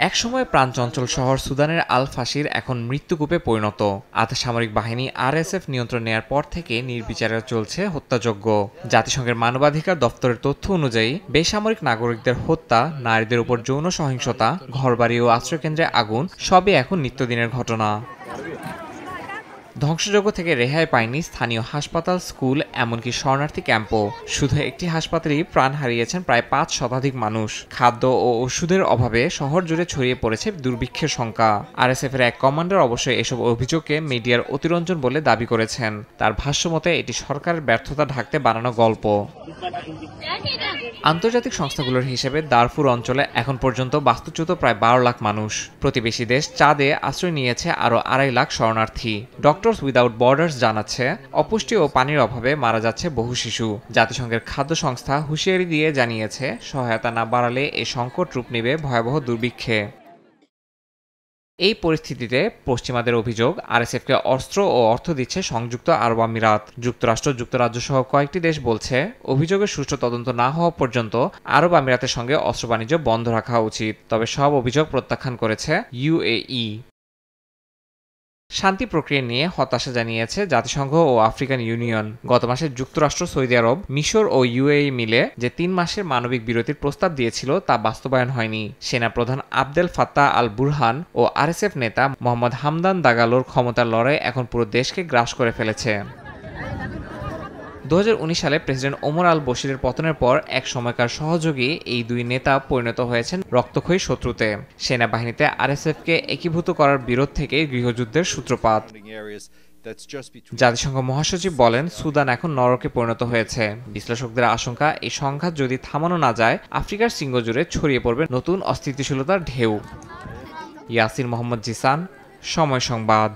একসময় প্রাণচঞ্চল শহর সুদানের আল ফাশির এখন মৃত্যুকূপে পরিণত। আধা সামরিক বাহিনী আরএসএফ নিয়ন্ত্রণ নেয়ার পর থেকে নির্বিচারে চলছে হত্যাযজ্ঞ। জাতিসংঘের মানবাধিকার দপ্তরের তথ্য অনুযায়ী বেসামরিক নাগরিকদের হত্যা, নারীদের উপর যৌন সহিংসতা, ঘরবাড়ি ও আশ্রয়কেন্দ্রে আগুন সবই এখন নিত্যদিনের ঘটনা। ধ্বংসযজ্ঞ থেকে রেহাই পায়নি স্থানীয় হাসপাতাল, স্কুল, এমনকি শরণার্থী ক্যাম্পও। শুধু একটি হাসপাতালেই প্রাণ হারিয়েছেন প্রায় ৫ শতাধিক মানুষ। খাদ্য ও ওষুধের অভাবে শহর জুড়ে ছড়িয়ে পড়েছে দুর্ভিক্ষের শঙ্কা। আরএসএফের এক কমান্ডার অবশ্যই এসব অভিযোগকে মিডিয়ার অতিরঞ্জন বলে দাবি করেছেন। তার ভাষ্যমতে এটি সরকারের ব্যর্থতা ঢাকতে বানানো গল্প। আন্তর্জাতিক সংস্থাগুলোর হিসেবে দারফুর অঞ্চলে এখন পর্যন্ত বাস্তুচ্যুত প্রায় ১২ লাখ মানুষ। প্রতিবেশী দেশ চাদে আশ্রয় নিয়েছে আরও ২.৫ লাখ শরণার্থী। ডক্টরস উইদাউট বর্ডার্স জানাচ্ছে, অপুষ্টি ও পানির অভাবে মারা যাচ্ছে বহু শিশু। জাতিসংঘের খাদ্য সংস্থা হুঁশিয়ারি দিয়ে জানিয়েছে, সহায়তা না বাড়ালে এ সংকট রূপ নেবে ভয়াবহ দুর্ভিক্ষে। এই পরিস্থিতিতে পশ্চিমাদের অভিযোগ, আরএসএফকে অস্ত্র ও অর্থ দিচ্ছে সংযুক্ত আরব আমিরাত। যুক্তরাষ্ট্র, যুক্তরাজ্য সহ কয়েকটি দেশ বলছে, অভিযোগের সুষ্ঠু তদন্ত না হওয়া পর্যন্ত আরব আমিরাতের সঙ্গে অস্ত্র বাণিজ্য বন্ধ রাখা উচিত। তবে সব অভিযোগ প্রত্যাখ্যান করেছে ইউএই। শান্তি প্রক্রিয়া নিয়ে হতাশা জানিয়েছে জাতিসংঘ ও আফ্রিকান ইউনিয়ন। গত মাসে যুক্তরাষ্ট্র, সৌদি আরব, মিশর ও ইউএই মিলে যে ৩ মাসের মানবিক বিরতির প্রস্তাব দিয়েছিল তা বাস্তবায়ন হয়নি। সেনাপ্রধান আবদেল ফাত্তাহ আল বুরহান ও আরএসএফ নেতা মোহাম্মদ হামদান দাগালোর ক্ষমতার লড়াই এখন পুরো দেশকে গ্রাস করে ফেলেছে। ২০১৯ সালে প্রেসিডেন্ট ওমর আল বশিরের পতনের পর এক সময়কার সহযোগী এই দুই নেতা পরিণত হয়েছেন রক্তক্ষয়ী শত্রুতে। সেনাবাহিনীতে আরএসএফকে একীভূত করার বিরোধ থেকে গৃহযুদ্ধের সূত্রপাত। জাতিসংঘ মহাসচিব বলেন, সুদান এখন নরকে পরিণত হয়েছে। বিশ্লেষকদের আশঙ্কা, এই সংঘাত যদি থামানো না যায়, আফ্রিকার শৃঙ্গ জুড়ে ছড়িয়ে পড়বে নতুন অস্থিতিশীলতার ঢেউ। ইয়াসির মোহাম্মদ জিসান, সময় সংবাদ।